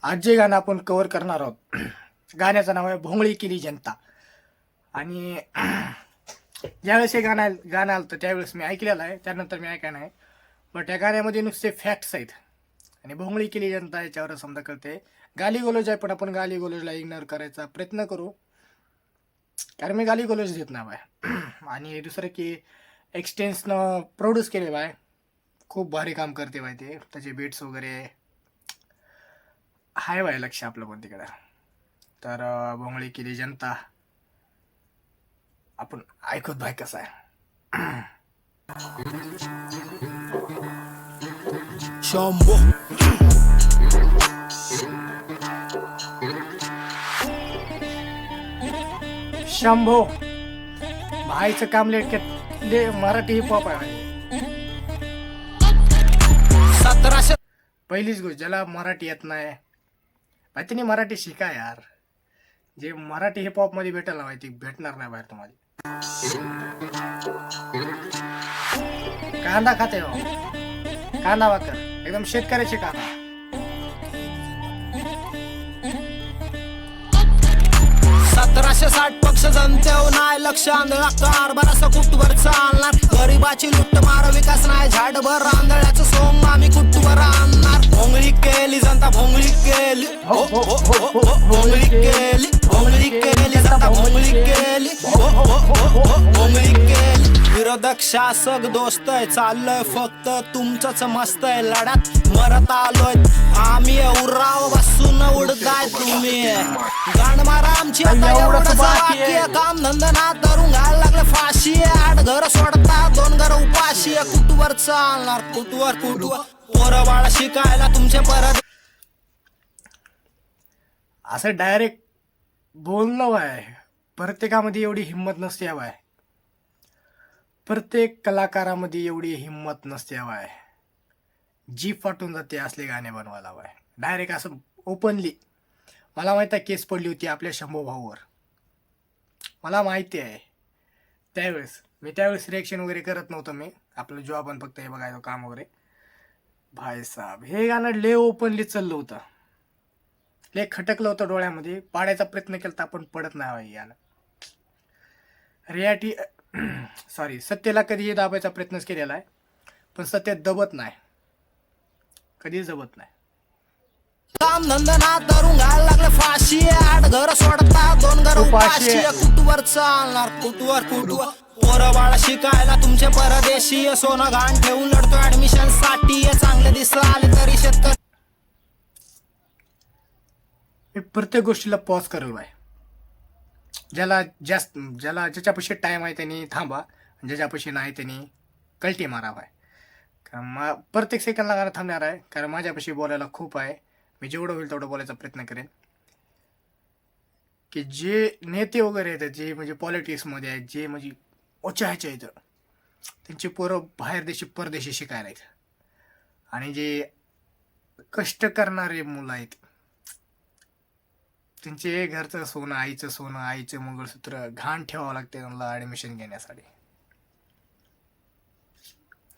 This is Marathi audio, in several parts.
आज जे गाणं आपण कव्हर करणार आहोत गाण्याचं नाव आहे भोंगळी केली जनता. आणि ज्यावेळेस हे गाणं आलं तर त्यावेळेस मी ऐकलेलं आहे, त्यानंतर मी ऐका नाही. बट या गाण्यामध्ये नुसते फॅक्ट्स आहेत आणि भोंगळी केली जनता याच्यावर समजा कळते. गालीगोलज आहे पण आपण गालीगोलजला इग्नोर करायचा प्रयत्न करू, कारण मी गालीगोलज देत नाही बाय. आणि दुसरं की एक्सटेन्सनं प्रोड्यूस केले बाय, खूप भारी काम करते बाय, ते त्याचे बीट्स वगैरे हाय बाय, लक्ष आपलं पण तिकडं. तर भोंगळी केली जनता आपण ऐकत भाई कसा आहे. शंभो शंभो भाईचं काम मराठी हिप हॉप आहे. 1700 पहिलीच गोष्ट, ज्याला मराठी येत नाही भाई त्यांनी मराठी शिका यार. जे मराठी हिप हॉप मध्ये भेटेल ना माहिती भेटणार नाही बाहेर तुम्हाला. कांदा खाते हो, कांदा वाकर एकदम शेतकऱ्याचे कांदा. 1760 पक्ष जनतेव नाही लक्ष आंधळा कारभार असं कुठवर चालणार. गरीबाची लुट्ट मार विकास नाही झाडभर आंधळ्याचं सोंग आम्ही कुठवर आणणार. भोंगळी केली जनता भोंगळी केली भोंगळी केली भोंगळी केली जनता भोंगळी केली भोंगळी केली. विरोधक शासक दोस्त आहे चाललंय फक्त तुमचंच मस्त आहे. लढ्यात मरत आलोय आम्ही उराव बसून उडताय तुम्ही. गाण मारा आमची आता एवढंच वाक्य काम धंदा ना धरून घायला लागलं फाशी. 8 घर सोडता 2 घर उपाशी. कुठवर चालणार कुठवर पोरं बाळा शिकायला तुमचे परत. असं डायरेक्ट बोलणं बाय, प्रत्येकामध्ये एवढी हिंमत नसते बाय. प्रत्येक कलाकारामध्ये एवढी हिंमत नसते बाय. जीप फाटून जाते असले गाणे बनवायला बाय. डायरेक्ट असं ओपनली. मला माहित आहे केस पडली होती आपल्या शंभू भाऊवर, मला माहिती आहे. त्यावेळेस रिएक्शन वगैरे करत नव्हतं मी. आपलं जॉब पण फक्त हे बघायचं काम वगैरे. भाई साहेब हे गाणं लय ओपनली चाललं होतं, लय खटकलं होतं डोळ्यामध्ये. पाडायचा प्रयत्न केला तर आपण पडत नाही भाई गाणं. रियालिटी सॉरी सत्तेला कधीही दाबायचा प्रयत्नच केलेला आहे, पण सत्य दबत नाही, कधीच दबत नाही. काम धंदा ना धरून घायला लागलं फाशी. 8 घर सोडता 2 घर उपाशी. कुठवर चालणार कुठवर पोरं बाळा शिकायला तुमचे परदेशी. सोनं घाण ठेवून लढतो ऍडमिशन साठी. चांगले दिसलं आले तरी शेतकरी. मी प्रत्येक गोष्टीला पॉज करेल बाय. ज्याच्यापाशी टाइम आहे त्यांनी थांबा, ज्याच्यापाशी नाही त्यांनी कल्टी मारा बाय. कारण प्रत्येक सेकंडला गाणं थांबणार आहे, कारण माझ्यापाशी बोलायला खूप आहे. मी जेवढं होईल तेवढं बोलायचा प्रयत्न करेन. की जे नेते वगैरे आहेत, जे म्हणजे पॉलिटिक्समध्ये आहेत, जे म्हणजे ओचायचे आहेत, त्यांची पोरं बाहेर देशी परदेशी शिकायला आहेत. आणि जे कष्ट करणारे मुलं आहेत त्यांचे घरचं सोनं, आईचं मंगळसूत्र घाण ठेवावं लागते त्यांना ॲडमिशन घेण्यासाठी.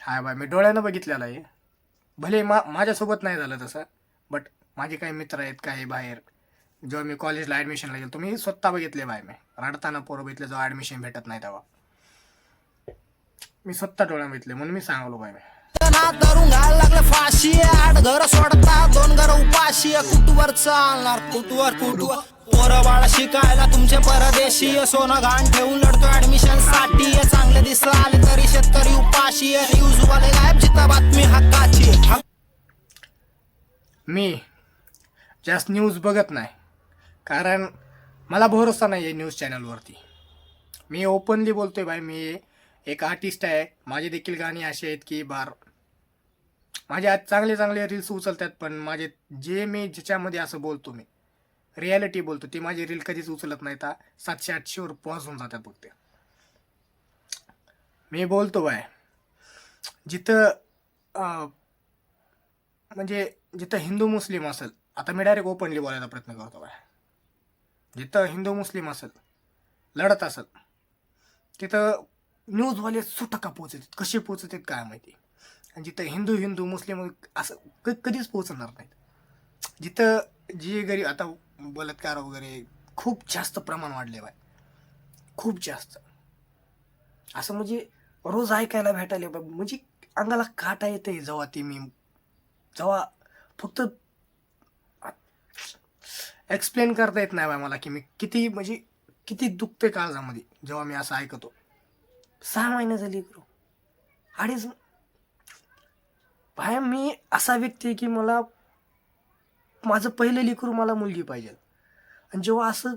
हाय बाय, मी डोळ्यानं बघितलेलं आहे. भले माझ्यासोबत नाही झालं तसं, बट माझे काही मित्र आहेत काही बाहेर. जेव्हा मी कॉलेजला ॲडमिशनला गेलो तुम्ही स्वतः बघितले बाय. मी रडताना पोरं बघितले, जेव्हा ॲडमिशन भेटत नाही तेव्हा मी स्वतः डोळ्यानं बघितले, म्हणून मी सांगलो बाय. मी धरून घायला लागलं फाशी. 8 घर सोडता 2 घर उपाशी. कुठवर चालणार कुठवर पोरं बाळा शिकायला तुमचे परदेशी. सोनं घाण ठेवून लढतो ऍडमिशन साठी. चांगले दिसलं आले तरी शेतकरी उपाशी. न्यूज वाले गायब जिथं बातमी हक्काची. मी जास्त न्यूज बघत नाही, कारण मला भरोसा नाही आहे न्यूज चॅनलवरती. मी ओपनली बोलतोय बाय, मी एक आर्टिस्ट आहे. माझे देखील गाणी असे आहेत की माझे आज चांगले रील्स उचलतात, पण माझे मी ज्याच्यामध्ये असं बोलतो, मी रियालिटी बोलतो, ती माझी रील कधीच उचलत नाही. 700-800 वर पोहोचून जातात बघ ते. मी बोलतो बाय जिथं म्हणजे जिथं हिंदू मुस्लिम असेल, आता मी डायरेक्ट ओपनली बोलायचा प्रयत्न करतो बाय. जिथं हिंदू मुस्लिम असेल, लढत असेल, तिथं न्यूजवाले सुटका पोचतात. कसे पोचतात काय माहिती. आणि जिथं हिंदू मुस्लिम असं कधीच पोचणार नाहीत. जिथं जी गरीब आता बलात्कार वगैरे खूप जास्त प्रमाण वाढले बाय, खूप जास्त. असं म्हणजे रोज ऐकायला भेटायला म्हणजे अंगाला काटा येते जेव्हा फक्त एक्सप्लेन करता येत नाही बाय मला की मी किती म्हणजे किती दुखते काळजामध्ये जेव्हा मी असं ऐकतो. 6 महिन्याचं लेकरू, अडीच. भाई मी असा व्यक्ती आहे की मला माझं पहिलं लेकरू मला मुलगी पाहिजे. आणि जेव्हा असं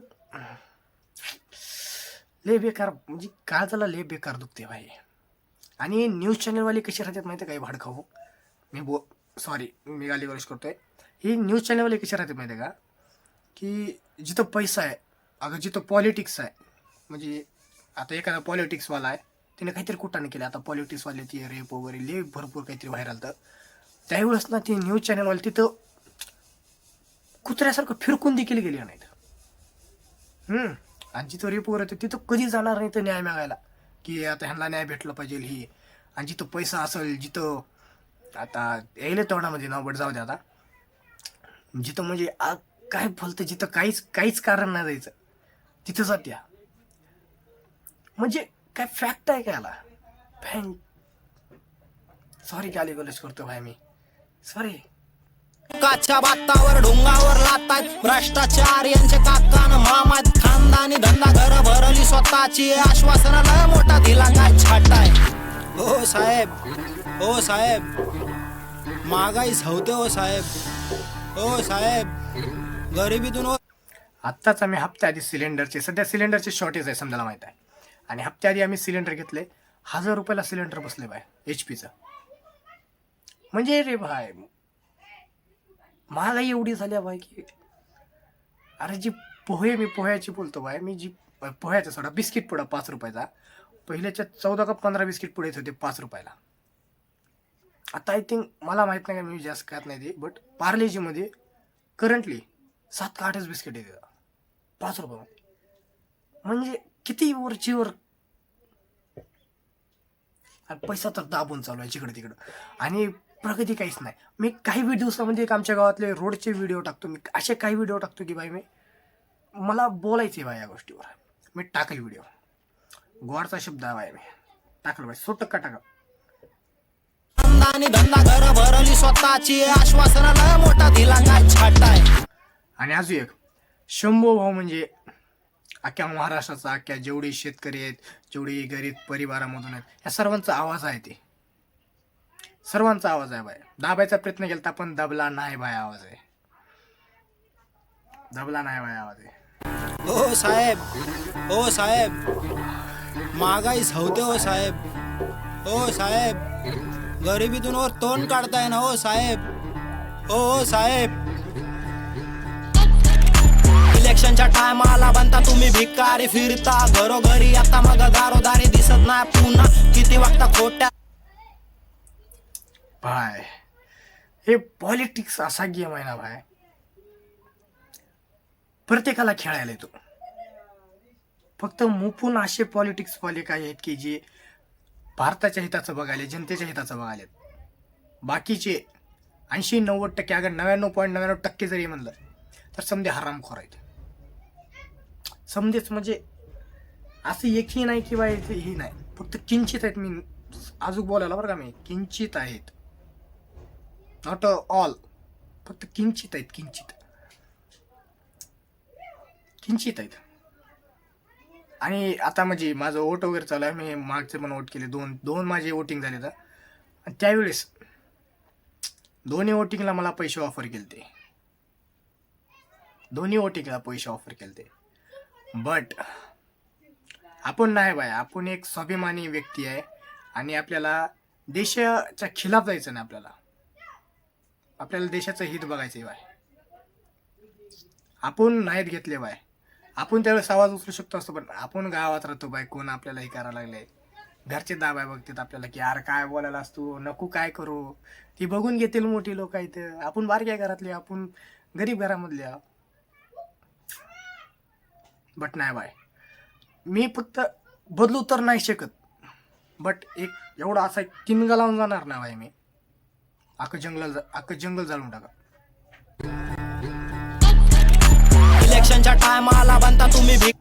लय बेकार म्हणजे काळजाला लय बेकार दुखते भाई. आणि न्यूज चॅनलवाले कसे राहतात माहिती आहे, काही भाडखाऊ सॉरी मी गाली गरज करतोय. ही न्यूज चॅनलवाले कसे राहतात माहिती आहे का, की जिथं पैसा आहे, अगं जिथं पॉलिटिक्स आहे, म्हणजे आता एखादा पॉलिटिक्सवाला आहे त्याने काहीतरी कुठाने केलं, आता पॉलिटिक्सवाले ती रेप वगैरे लय भरपूर काहीतरी व्हायरल, तर त्यावेळेस ना ती न्यूज चॅनलवाले तिथं कुत्र्यासारखं फिरकून देखील गेले नाहीत. आणि जिथं रेप वगैरे होतं तिथं कधी जाणार नाही तर न्याय मागायला की आता ह्यांना न्याय भेटलं पाहिजे ही. आणि जिथं पैसा असेल, जिथं आता यायला तोंडामध्ये नाव बट जाऊ दे, आता जिथं म्हणजे काय बोलतं, जिथं काहीच कारण नाही जायचं तिथं जात्या. म्हणजे काय फॅक्ट आहे का याला फॅन. सॉरी गाली गलज करतो भाई मी, सॉरी. काच्या बातावर ढोंगावर लाताय भ्रष्टाचार यांचे काकान मामात खानदानी धंदा घर भरली स्वतःची आश्वासन लय मोठा दिला काय छाटाय. हो साहेब, हो साहेब, महागाई सवते हो साहेब, हो साहेब, गरिबीतून आत्ताच आम्ही हप्त्या आधी सिलेंडरचे, सध्या सिलेंडरचे शॉर्टेज आहे समजायला माहित आहे, आणि हप्त्या आधी आम्ही सिलेंडर घेतले 1000 रुपयाला सिलेंडर बसले बाय HP चं. म्हणजे रे भाई महागाई एवढी झाली बाय की अरे जी मी पोह्याची बोलतो बाय, मी जी पोह्याचा सोडा बिस्किट पुडा 5 रुपयाचा, पहिल्याच्या 14 का 15 बिस्किट पुढे येत होते 5 रुपयाला. आता आय थिंक मला माहित नाही का, मी जास्त खात नाही ते, बट पार्लेजीमध्ये करंटली 7 का 8च बिस्किट येते 5 रुपये. म्हणजे किती वरचीवर पैसा तर दाबून चालू आहे जिकडे तिकडं, आणि प्रगती काहीच नाही. मी काही दिवसामध्ये एक आमच्या गावातले रोडचे व्हिडिओ टाकतो, मी असे काही व्हिडिओ टाकतो की बाई मला बोलायचे बाय या गोष्टीवर, मी टाकेल व्हिडिओ. गोडचा शब्द आहे बाय, मी टाकल बाय 100% टाका. खानदानी धंदा घर भरली स्वतःची आश्वासन लय मोठा दिला काय छाटाय. आणि अजून एक शंभू भाऊ म्हणजे अख्ख्या महाराष्ट्राचा, अख्ख्या जेवढे शेतकरी आहेत, जेवढे गरीब परिवारामधून आहेत, या सर्वांचा आवाज आहे. ते सर्वांचा आवाज आहे बाय. दाबायचा प्रयत्न केला पण दबला नाही बाय आवाज आहे, दबला नाही बाय आवाज आहे. हो साहेब, हो साहेब, महागाई सवते हो साहेब, हो साहेब, गरिबीतून वर तोंड काढताय ना हो साहेब, हो साहेब. इलेक्शनच्या टायमाला बनता तुम्ही भिकारी फिरता घरोघरी, आता मग दारोदारी दिसत नाही पुन्हा किती वागता खोट्या. भाय हे पॉलिटिक्स असा गेम आहे ना भाय, प्रत्येकाला खेळायला येतो. फक्त मुपून असे पॉलिटिक्स वाले काय आहेत की जे भारताच्या हिताचं बघायला, जनतेच्या हिताचं बघायला. बाकीचे 80-90%, अगर 99.99% जरी म्हणलं तर समजे हरामखोर आहेत. समजेच म्हणजे असं एकही नाही की बाय ही नाही, फक्त किंचित आहेत. मी अजून बोलायला बरं का, मी किंचित आहेत, नॉट ऑल, फक्त किंचित आहेत, किंचित आहेत. आणि आता म्हणजे माझं वोट वगैरे चालू आहे, मी मागचे पण वोट केले, दोन माझे वोटिंग झाले तर, आणि त्यावेळेस दोन्ही वोटिंगला मला पैसे ऑफर केले, दोन्ही वोटिंगला पैसे ऑफर केले. बट आपण नाही बाय, आपण एक स्वाभिमानी व्यक्ती आहे आणि आपल्याला देशाच्या खिलाफ जायचं नाही. आपल्याला देशाचं हित बघायचं बाय. आपण नाहीत घेतले बाय, आपण त्यावेळेस आवाज उचलू शकतो असतो, पण आपण गावात राहतो बाय, कोण आपल्याला हे करायला लागले, घरचे दाबाय बघतात आपल्याला की यार काय बोलायला असतो, नको काय करू, ती बघून घेतील मोठी लोक आहेत, आपण बारक्या घरातले, आपण गरीब घरामधले. बट नाही बाय, मी फक्त बदलू तर नाही शकत, बट एक एवढा असा किनगा लावून जाणार ना बाय मी, अख्खं जंगल जाळून टाका. इलेक्शनच्या टायमाला बनता तुम्ही भिक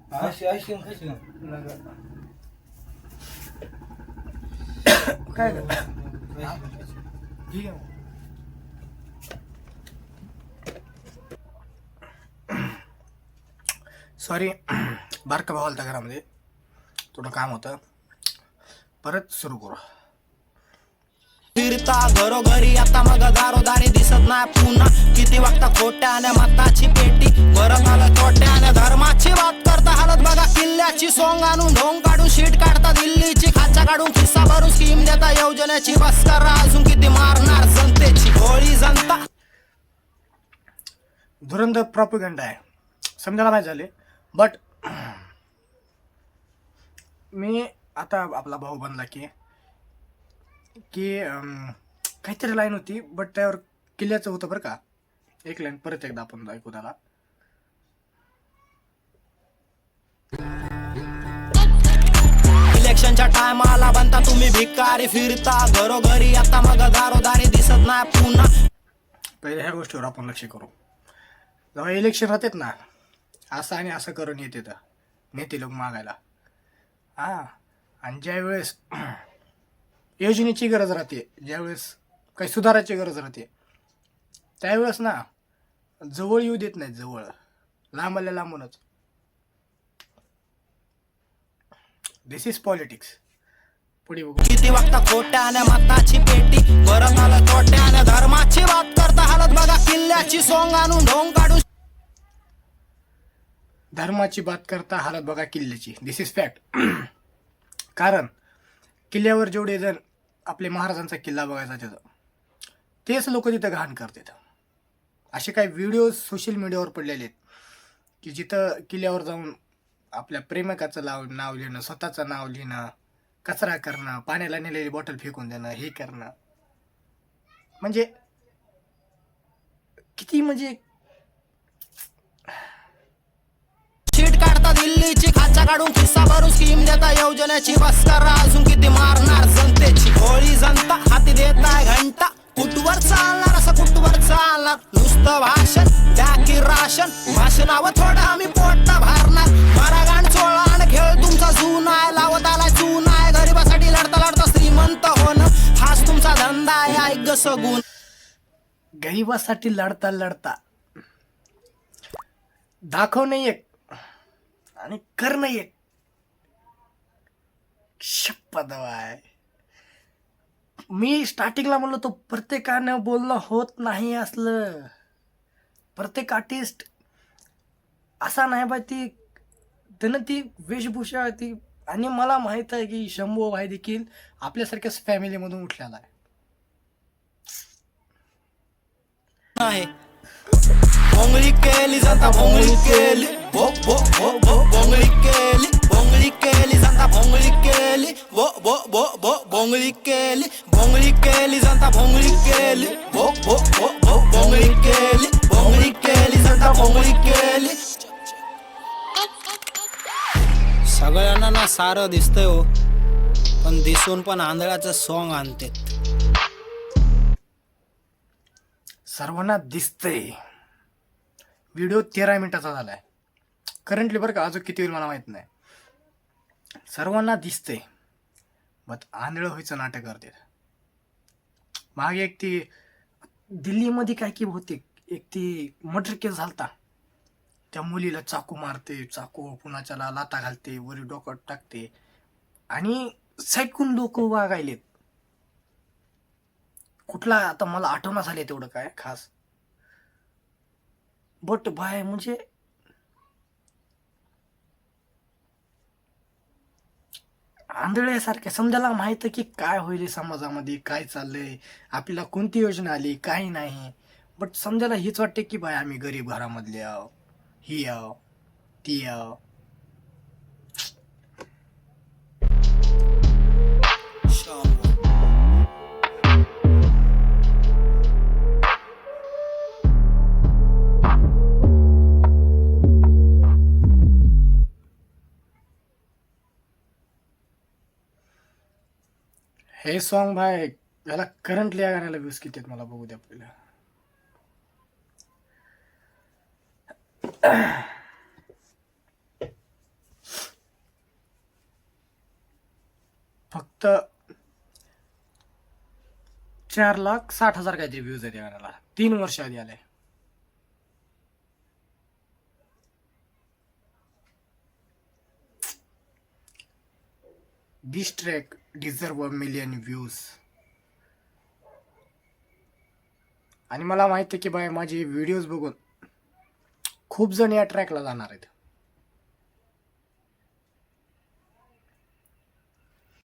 काय ठीक आहे. सॉरी बारका भाऊ आलता घरामध्ये, थोडं काम होतं. परत सुरू करू. फिरता घरोघरी आता मग दारोदारी दिसत नाही पुन्हा किती वागता खोट्याने मताची पेटी परत आलं तोट्याने धर्माची बात करता हालत बघा किल्ल्याची सोंग आणून ढोंग काढून शीट काढता दिल्लीची खाचा काढून खिस्सा भरून स्कीम देता योजनेची बस करा अजून किती मारणार जनतेची होळी जनता. धुरंधर प्रॉपगंडा आहे, समजायला माहीत झाले. बट मी आता आपला भाऊ बनला की काहीतरी लाईन होती, बट त्यावर किल्ल्याचं होतं बरं का. एक लाईन परत एकदा आपण ऐकू त्याला. इलेक्शनच्या टायमाला बनता तुम्ही भिकारी फिरता घरोघरी आता मग दारोदारी दिसत नाही पुन्हा. पहिले ह्या गोष्टीवर आपण लक्ष करू. जेव्हा इलेक्शन राहतात ना, असं आणि असं करून येते तर नेते लोक मागायला. हां, आणि ज्यावेळेस योजनेची गरज राहते, ज्यावेळेस काही सुधाराची गरज राहते, त्यावेळेस ना जवळ येऊ देत नाही. जवळ लांबल्या लांबूनच. दिस इज पॉलिटिक्स. पुढे बघू. किती वागता खोट्याने मताची पेटी परत आलं तोट्याने धर्माची बात करता हालत बघा किल्ल्याची सोंग आणून ढोंग काढून. धर्माची बात करता हालत बघा किल्ल्याची. दिस इज फॅक्ट. कारण किल्ल्यावर जेवढे जण आपले महाराजांचा किल्ला बघायचा तिथं, तेच लोक तिथं घाण करतात. असे काही व्हिडिओ सोशल मीडियावर पडलेले आहेत की जिथं किल्ल्यावर जाऊन आपल्या प्रेमिकाचं नाव लिहिणं, स्वतःचं नाव लिहिणं, कचरा करणं, पाण्याला नेलेली बॉटल फेकून देणं, हे करणं. म्हणजे किती म्हणजे शीट काढता दिल्लीची खाचा काढून खिस्सा भरून स्कीम देता योजनेची बस करा अजून किती मारणार जनतेची होळी जनता हाती देताय घंटा कुठवर चालणार असं कुठवर चालणार नुसतं भाषण द्या की राशन भाषणावर थोडं आम्ही पोटा भरणार मरागाण चोळाण खेळ तुमचा जुना आहे लावत आलाय चुना आहे गरिबासाठी लढता लढता श्रीमंत होणं हाच तुमचा धंदा आहे ऐक ग सगुण. गरिबासाठी लढता लढता दाखवणं एक आणि करणं एक. शपथ आहे. मी स्टार्टिंगला म्हणलो तो प्रत्येकानं बोलणं होत नाही असलं. प्रत्येक आर्टिस्ट असा नाही बा. त्यानं ती वेशभूषा ती, आणि मला माहित आहे की शंभू भाई देखील आपल्यासारख्याच फॅमिलीमधून उठलेला आहे. भोंगळी केली जनता भोंगळी केली भो भो भो भो भोंगळी केली जनता भोंगळी केली भो भो भो भो भोंगळी केली जनता भोंगळी केली भो भो भो भो भोंगळी केली जनता भोंगळी केली. सगळ्यांना ना सारं दिसतंय हो, पण दिसून पण आंधळ्याचं सॉंग आणते. सर्वांना दिसतंय. व्हिडिओ 13 मिनिटाचा झालाय करंटली बरं का. अजून किती होईल मला माहित नाही. सर्वांना दिसतंय, बट आंधळ व्हायचं नाटक करते. मागे एक ती दिल्लीमध्ये काय की बहुतेक एक ती मर्डर केस झालता. त्या मुलीला चाकू मारते, चाकू कुणाच्याला लाता घालते, वरी डोकं टाकते, आणि साईडकून लोक वागायलेत. कुठला आता मला आठवणा झाले तेवढं काय खास. बट बाय म्हणजे आंधळ्यासारख्या समजायला माहित की काय होईल समाजामध्ये, काय चाललंय, आपल्याला कोणती योजना आली, काही नाही. बट समजायला हीच वाटते की बाय आम्ही गरीब घरामधले आहो, ही आहो, ती आहो. हे सॉन्ग भाई याला करंटली या गाण्याला व्ह्यूज किती आहेत मला बघू द्या पहिलं. फक्त 4,60,000 काहीतरी व्ह्यूज आहेत या गाण्याला. 3 वर्ष आधी आलंय. दिस ट्रॅक डिझर्व 1 मिलियन व्ह्यूज. आणि मला माहिती आहे की बाय माझे व्हिडिओज बघून खूप जण या ट्रॅकला जाणार आहेत.